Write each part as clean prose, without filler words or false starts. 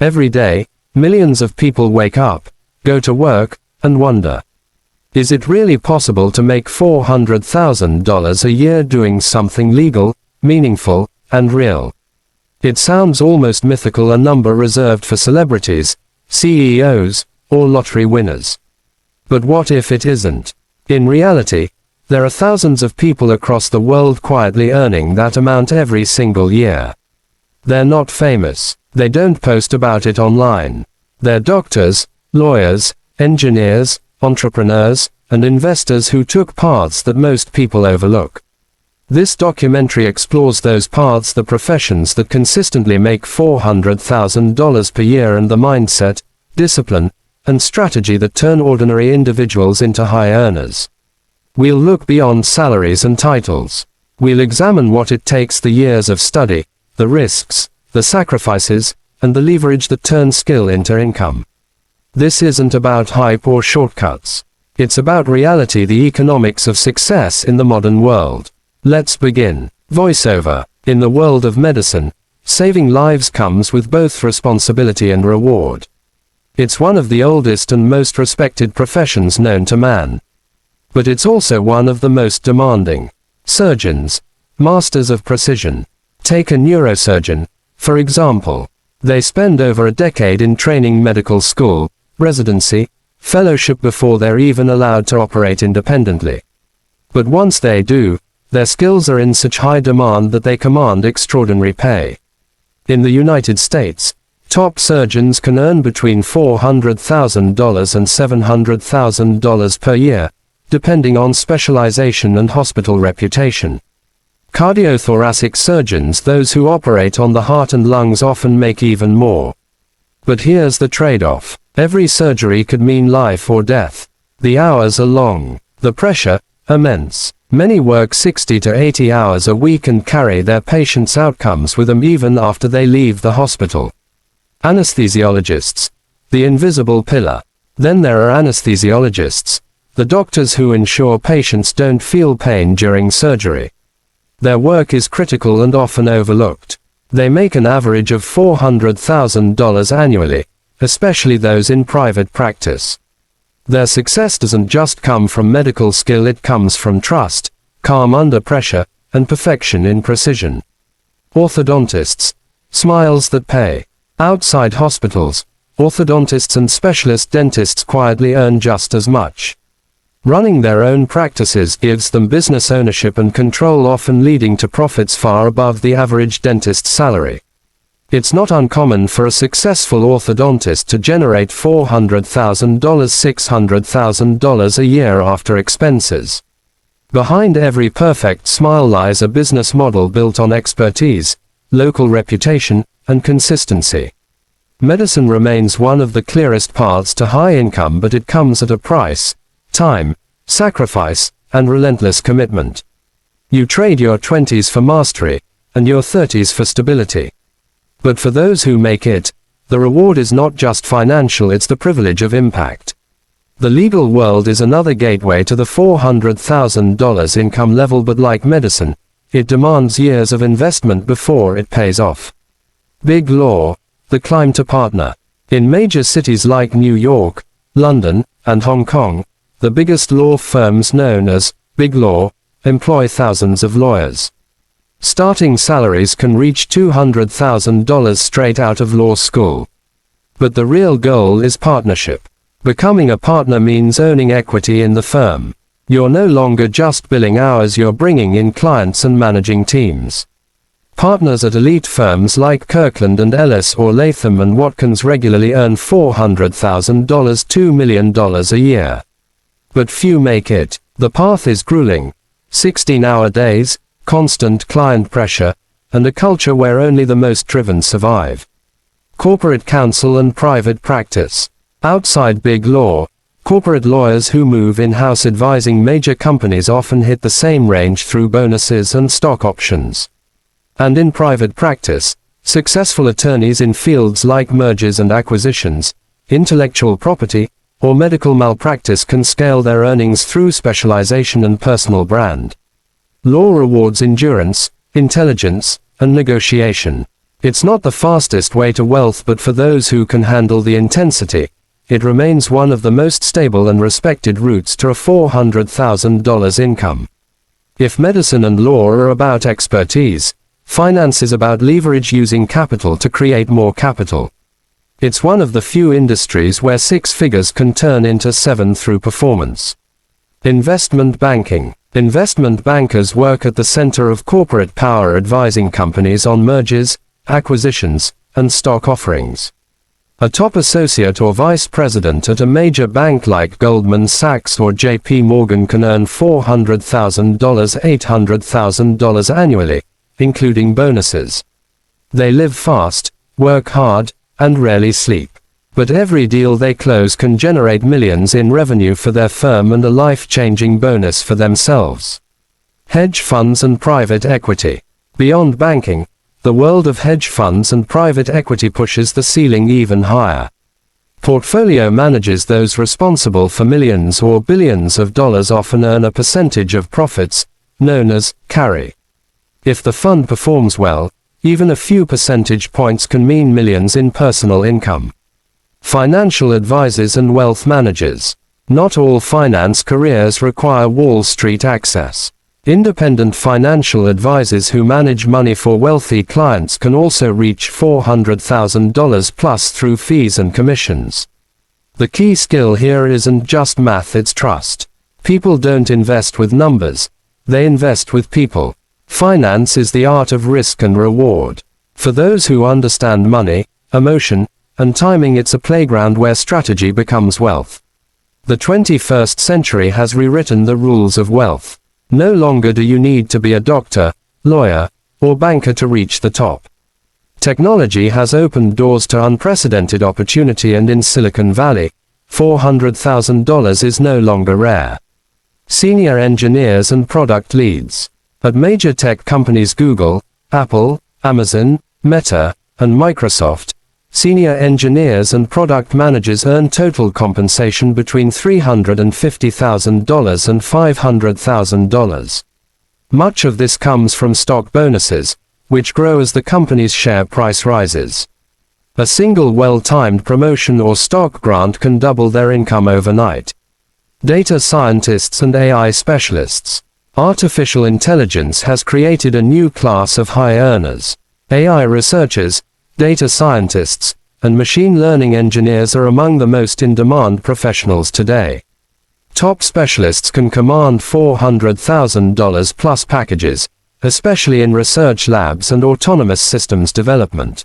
Every day, millions of people wake up, go to work, and wonder, is it really possible to make $400,000 a year doing something legal, meaningful, and real? It sounds almost mythical, a number reserved for celebrities, CEOs, or lottery winners. But what if it isn't? In reality, there are thousands of people across the world quietly earning that amount every single year. They're not famous. They don't post about it online. They're doctors, lawyers, engineers, entrepreneurs, and investors who took paths that most people overlook. This documentary explores those paths, the professions that consistently make $400,000 per year, and the mindset, discipline, and strategy that turn ordinary individuals into high earners. We'll look beyond salaries and titles. We'll examine what it takes, the years of study, the risks, the sacrifices, and the leverage that turns skill into income. This isn't about hype or shortcuts. It's about reality, the economics of success in the modern world. Let's begin. Voiceover. In the world of medicine, saving lives comes with both responsibility and reward. It's one of the oldest and most respected professions known to man. But it's also one of the most demanding. Surgeons, masters of precision. Take a neurosurgeon, for example. They spend over a decade in training, medical school, residency, fellowship before they're even allowed to operate independently. But once they do, their skills are in such high demand that they command extraordinary pay. In the United States, top surgeons can earn between $400,000 and $700,000 per year, depending on specialization and hospital reputation. Cardiothoracic surgeons, those who operate on the heart and lungs, often make even more. But here's the trade-off. Every surgery could mean life or death. The hours are long. The pressure, immense. Many work 60 to 80 hours a week and carry their patients' outcomes with them even after they leave the hospital. Anesthesiologists. The invisible pillar. Then there are anesthesiologists, the doctors who ensure patients don't feel pain during surgery. Their work is critical and often overlooked. They make an average of $400,000 annually, especially those in private practice. Their success doesn't just come from medical skill, it comes from trust, calm under pressure, and perfection in precision. Orthodontists. Smiles that pay. Outside hospitals, orthodontists and specialist dentists quietly earn just as much. Running their own practices gives them business ownership and control, often leading to profits far above the average dentist's salary. It's not uncommon for a successful orthodontist to generate $400,000, $600,000 a year after expenses. Behind every perfect smile lies a business model built on expertise, local reputation, and consistency. Medicine remains one of the clearest paths to high income, but it comes at a price: time, sacrifice, and relentless commitment. You trade your 20s for mastery, and your 30s for stability. But for those who make it, the reward is not just financial, it's the privilege of impact. The legal world is another gateway to the $400,000 income level, but like medicine, it demands years of investment before it pays off. Big Law. The climb to partner. In major cities like New York, London, and Hong Kong, the biggest law firms, known as Big Law, employ thousands of lawyers. Starting salaries can reach $200,000 straight out of law school. But the real goal is partnership. Becoming a partner means owning equity in the firm. You're no longer just billing hours, you're bringing in clients and managing teams. Partners at elite firms like Kirkland & Ellis or Latham & Watkins regularly earn $400,000, $2 million a year. But few make it. The path is grueling. 16-hour days, constant client pressure, and a culture where only the most driven survive. Corporate counsel and private practice. Outside Big Law, corporate lawyers who move in-house advising major companies often hit the same range through bonuses and stock options. And in private practice, successful attorneys in fields like mergers and acquisitions, intellectual property, or medical malpractice can scale their earnings through specialization and personal brand. Law rewards endurance, intelligence, and negotiation. It's not the fastest way to wealth, but for those who can handle the intensity, it remains one of the most stable and respected routes to a $400,000 income. If medicine and law are about expertise, finance is about leverage, using capital to create more capital. It's one of the few industries where 6 figures can turn into 7 through performance. Investment banking. Investment bankers work at the center of corporate power, advising companies on mergers, acquisitions, and stock offerings. A top associate or vice president at a major bank like Goldman Sachs or JP Morgan can earn $400,000, $800,000 annually, including bonuses. They live fast, work hard, and rarely sleep. But every deal they close can generate millions in revenue for their firm and a life-changing bonus for themselves. Hedge funds and private equity. Beyond banking, the world of hedge funds and private equity pushes the ceiling even higher. Portfolio managers, those responsible for millions or billions of dollars, often earn a percentage of profits, known as carry. If the fund performs well, even a few percentage points can mean millions in personal income. Financial advisors and wealth managers. Not all finance careers require Wall Street access. Independent financial advisors who manage money for wealthy clients can also reach $400,000 plus through fees and commissions. The key skill here isn't just math, it's trust. People don't invest with numbers, they invest with people. Finance is the art of risk and reward. For those who understand money, emotion, and timing, it's a playground where strategy becomes wealth. The 21st century has rewritten the rules of wealth. No longer do you need to be a doctor, lawyer, or banker to reach the top. Technology has opened doors to unprecedented opportunity, and in Silicon Valley, $400,000 is no longer rare. Senior engineers and product leads. At major tech companies Google, Apple, Amazon, Meta, and Microsoft, senior engineers and product managers earn total compensation between $350,000 and $500,000. Much of this comes from stock bonuses, which grow as the company's share price rises. A single well-timed promotion or stock grant can double their income overnight. Data scientists and AI specialists. Artificial intelligence has created a new class of high earners. AI researchers, data scientists, and machine learning engineers are among the most in-demand professionals today. Top specialists can command $400,000 plus packages, especially in research labs and autonomous systems development.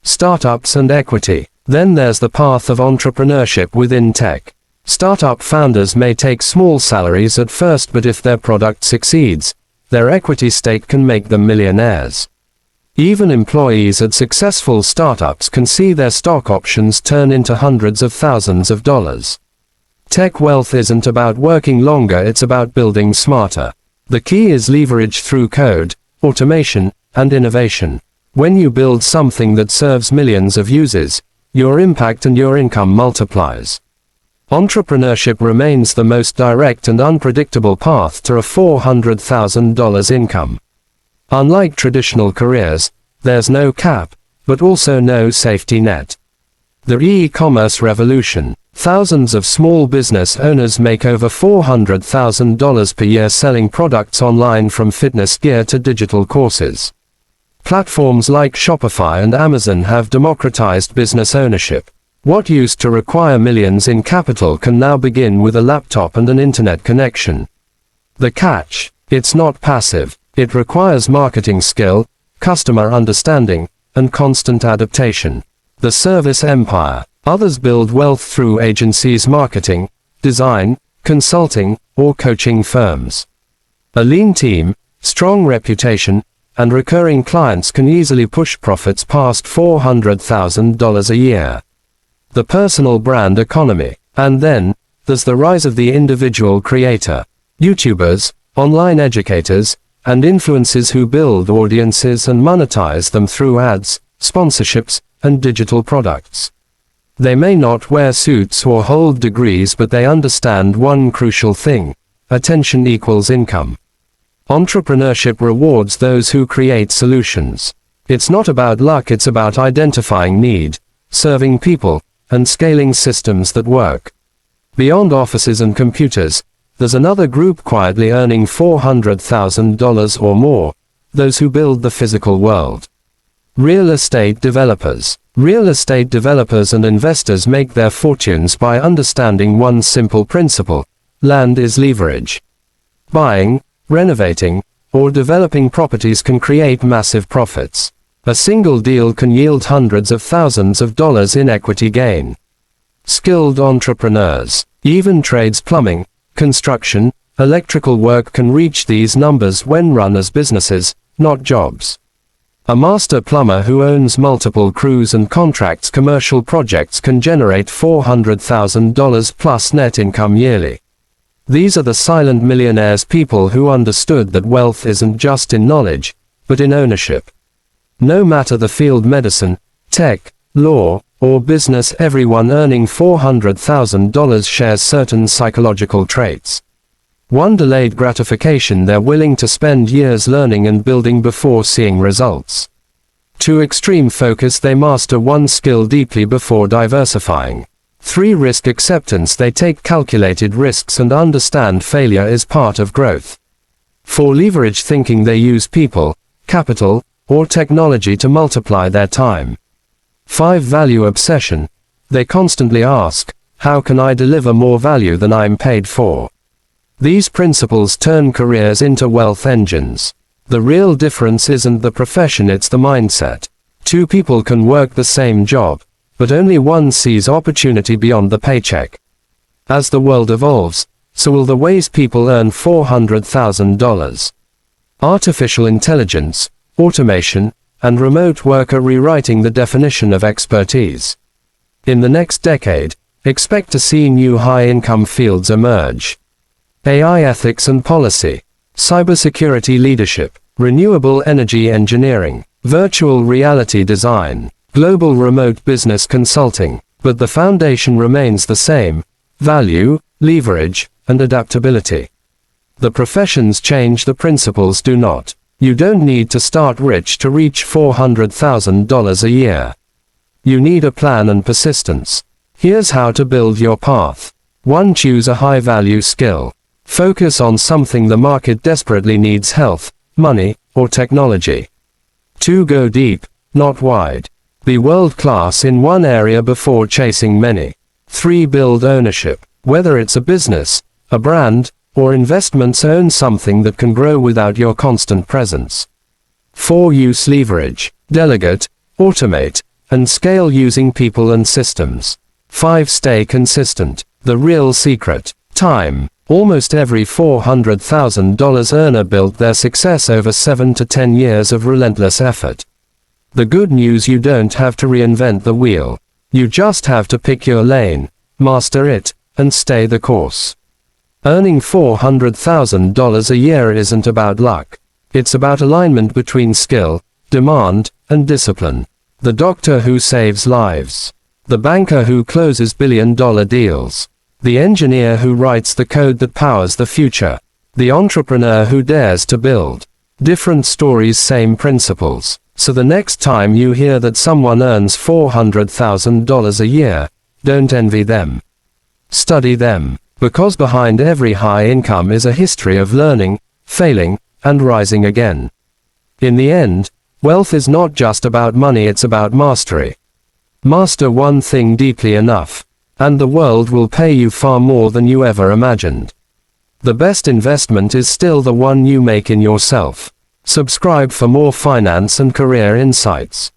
Startups and equity. Then there's the path of entrepreneurship within tech. Startup founders may take small salaries at first, but if their product succeeds, their equity stake can make them millionaires. Even employees at successful startups can see their stock options turn into hundreds of thousands of dollars. Tech wealth isn't about working longer, it's about building smarter. The key is leverage through code, automation, and innovation. When you build something that serves millions of users, your impact and your income multiplies. Entrepreneurship remains the most direct and unpredictable path to a $400,000 income. Unlike traditional careers, there's no cap, but also no safety net. The e-commerce revolution. Thousands of small business owners make over $400,000 per year selling products online, from fitness gear to digital courses. Platforms like Shopify and Amazon have democratized business ownership. What used to require millions in capital can now begin with a laptop and an internet connection. The catch: it's not passive. It requires marketing skill, customer understanding, and constant adaptation. The service empire. Others build wealth through agencies, marketing, design, consulting, or coaching firms. A lean team, strong reputation, and recurring clients can easily push profits past $400,000 a year. The personal brand economy. And then, there's the rise of the individual creator. YouTubers, online educators, and influencers who build audiences and monetize them through ads, sponsorships, and digital products. They may not wear suits or hold degrees, but they understand one crucial thing: attention equals income. Entrepreneurship rewards those who create solutions. It's not about luck, it's about identifying need, serving people, and scaling systems that work. Beyond offices and computers, there's another group quietly earning $400,000 or more, those who build the physical world. Real estate developers. Real estate developers and investors make their fortunes by understanding one simple principle: land is leverage. Buying, renovating, or developing properties can create massive profits. A single deal can yield hundreds of thousands of dollars in equity gain. Skilled entrepreneurs. Even trades, plumbing, construction, electrical work can reach these numbers when run as businesses, not jobs. A master plumber who owns multiple crews and contracts commercial projects can generate $400,000 plus net income yearly. These are the silent millionaires, people who understood that wealth isn't just in knowledge, but in ownership. No matter the field, medicine, tech, law, or business, everyone earning $400,000 shares certain psychological traits. One, delayed gratification. They're willing to spend years learning and building before seeing results. 2, extreme focus. They master one skill deeply before diversifying. 3, risk acceptance. They take calculated risks and understand failure is part of growth. 4, leverage thinking. They use people, capital, or technology to multiply their time. 5, value obsession. They constantly ask, how can I deliver more value than I'm paid for? These principles turn careers into wealth engines. The real difference isn't the profession, it's the mindset. 2 people can work the same job, but only one sees opportunity beyond the paycheck. As the world evolves, so will the ways people earn $400,000. Artificial intelligence, automation, and remote work are rewriting the definition of expertise. In the next decade, expect to see new high-income fields emerge. AI ethics and policy, cybersecurity leadership, renewable energy engineering, virtual reality design, global remote business consulting, but the foundation remains the same: value, leverage, and adaptability. The professions change, the principles do not. You don't need to start rich to reach $400,000 a year. You need a plan and persistence. Here's how to build your path. 1, choose a high-value skill. Focus on something the market desperately needs: health, money, or technology. 2, go deep, not wide. Be world-class in one area before chasing many. 3, build ownership. Whether it's a business, a brand, or investments, own something that can grow without your constant presence. 4, use leverage. Delegate, automate, and scale using people and systems. 5, stay consistent. The real secret: time. Almost every $400,000 earner built their success over 7 to 10 years of relentless effort. The good news: you don't have to reinvent the wheel. You just have to pick your lane, master it, and stay the course. Earning $400,000 a year isn't about luck. It's about alignment between skill, demand, and discipline. The doctor who saves lives. The banker who closes billion-dollar deals. The engineer who writes the code that powers the future. The entrepreneur who dares to build. Different stories, same principles. So the next time you hear that someone earns $400,000 a year, don't envy them. Study them. Because behind every high income is a history of learning, failing, and rising again. In the end, wealth is not just about money, it's about mastery. Master one thing deeply enough, and the world will pay you far more than you ever imagined. The best investment is still the one you make in yourself. Subscribe for more finance and career insights.